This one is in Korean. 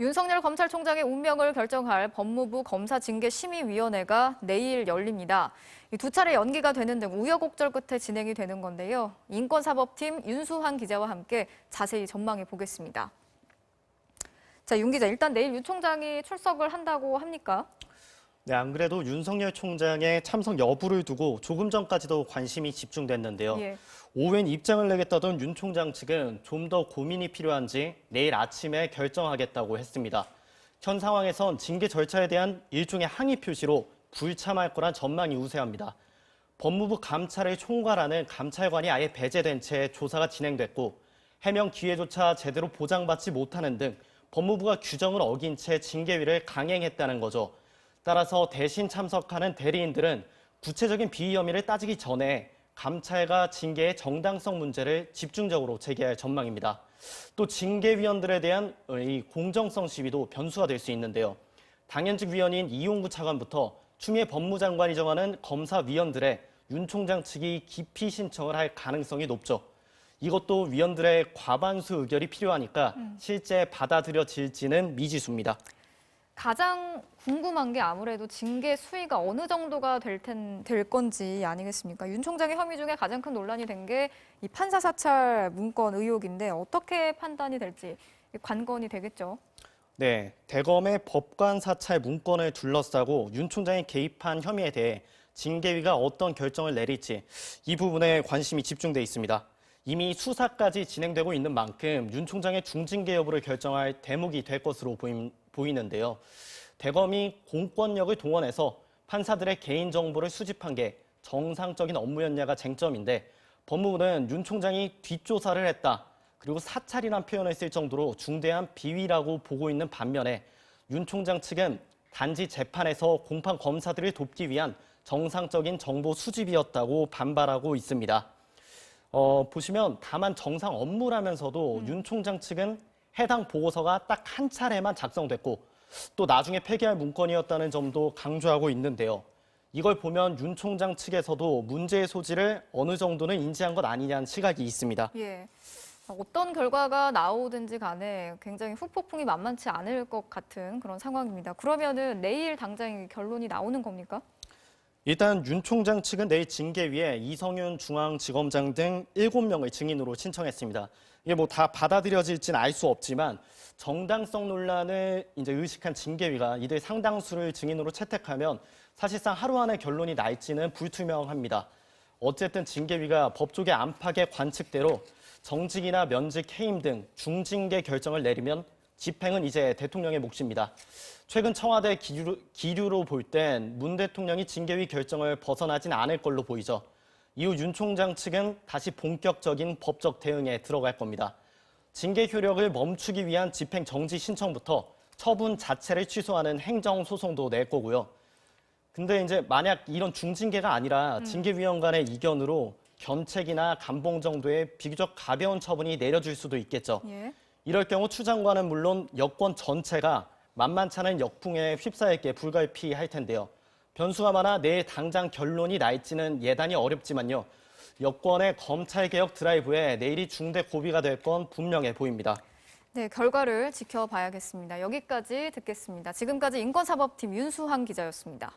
윤석열 검찰총장의 운명을 결정할 법무부 검사징계심의위원회가 내일 열립니다. 두 차례 연기가 되는 등 우여곡절 끝에 진행이 되는 건데요. 인권사법팀 윤수환 기자와 함께 자세히 전망해 보겠습니다. 자, 윤 기자, 일단 내일 윤 총장이 출석을 한다고 합니까? 네, 안 그래도 윤석열 총장의 참석 여부를 두고 조금 전까지도 관심이 집중됐는데요. 예. 오후엔 입장을 내겠다던 윤 총장 측은 좀 더 고민이 필요한지 내일 아침에 결정하겠다고 했습니다. 현 상황에선 징계 절차에 대한 일종의 항의 표시로 불참할 거란 전망이 우세합니다. 법무부 감찰을 총괄하는 감찰관이 아예 배제된 채 조사가 진행됐고 해명 기회조차 제대로 보장받지 못하는 등 법무부가 규정을 어긴 채 징계위를 강행했다는 거죠. 따라서 대신 참석하는 대리인들은 구체적인 비위 혐의를 따지기 전에 감찰과 징계의 정당성 문제를 집중적으로 제기할 전망입니다. 또 징계위원들에 대한 이 공정성 시비도 변수가 될 수 있는데요. 당연직 위원인 이용구 차관부터 추미애 법무장관이 정하는 검사위원들의 윤 총장 측이 기피 신청을 할 가능성이 높죠. 이것도 위원들의 과반수 의결이 필요하니까 실제 받아들여질지는 미지수입니다. 가장 궁금한 게 아무래도 징계 수위가 어느 정도가 될 건지 아니겠습니까? 윤 총장의 혐의 중에 가장 큰 논란이 된 게 이 판사 사찰 문건 의혹인데 어떻게 판단이 될지 관건이 되겠죠. 네, 대검의 법관 사찰 문건을 둘러싸고 윤 총장이 개입한 혐의에 대해 징계위가 어떤 결정을 내릴지 이 부분에 관심이 집중돼 있습니다. 이미 수사까지 진행되고 있는 만큼 윤 총장의 중징계 여부를 결정할 대목이 될 것으로 보이는데요. 대검이 공권력을 동원해서 판사들의 개인정보를 수집한 게 정상적인 업무였냐가 쟁점인데 법무부는 윤 총장이 뒷조사를 했다. 그리고 사찰이란 표현을 쓸 정도로 중대한 비위라고 보고 있는 반면에 윤 총장 측은 단지 재판에서 공판 검사들을 돕기 위한 정상적인 정보 수집이었다고 반발하고 있습니다. 보시면 다만 정상 업무라면서도 윤 총장 측은 해당 보고서가 딱 한 차례만 작성됐고 또 나중에 폐기할 문건이었다는 점도 강조하고 있는데요. 이걸 보면 윤 총장 측에서도 문제의 소지를 어느 정도는 인지한 것 아니냐는 시각이 있습니다. 예. 어떤 결과가 나오든지 간에 굉장히 후폭풍이 만만치 않을 것 같은 그런 상황입니다. 그러면은 내일 당장 결론이 나오는 겁니까? 일단 윤 총장 측은 내일 징계위에 이성윤 중앙지검장 등 7명의 증인으로 신청했습니다. 이게 뭐 다 받아들여질지는 알 수 없지만 정당성 논란을 이제 의식한 징계위가 이들 상당수를 증인으로 채택하면 사실상 하루 안에 결론이 날지는 불투명합니다. 어쨌든 징계위가 법조계 안팎의 관측대로 정직이나 면직 해임 등 중징계 결정을 내리면 집행은 이제 대통령의 몫입니다. 최근 청와대 기류로 볼 땐 문 대통령이 징계위 결정을 벗어나진 않을 걸로 보이죠. 이후 윤 총장 측은 다시 본격적인 법적 대응에 들어갈 겁니다. 징계 효력을 멈추기 위한 집행 정지 신청부터 처분 자체를 취소하는 행정 소송도 낼 거고요. 근데 이제 만약 이런 중징계가 아니라 징계위원 간의 이견으로 견책이나 감봉 정도의 비교적 가벼운 처분이 내려질 수도 있겠죠. 예. 이럴 경우 추 장관은 물론 여권 전체가 만만치 않은 역풍에 휩싸일 게 불가피할 텐데요. 변수가 많아 내일 당장 결론이 날지는 예단이 어렵지만요. 여권의 검찰개혁 드라이브에 내일이 중대 고비가 될 건 분명해 보입니다. 네, 결과를 지켜봐야겠습니다. 여기까지 듣겠습니다. 지금까지 인권사법팀 윤수환 기자였습니다.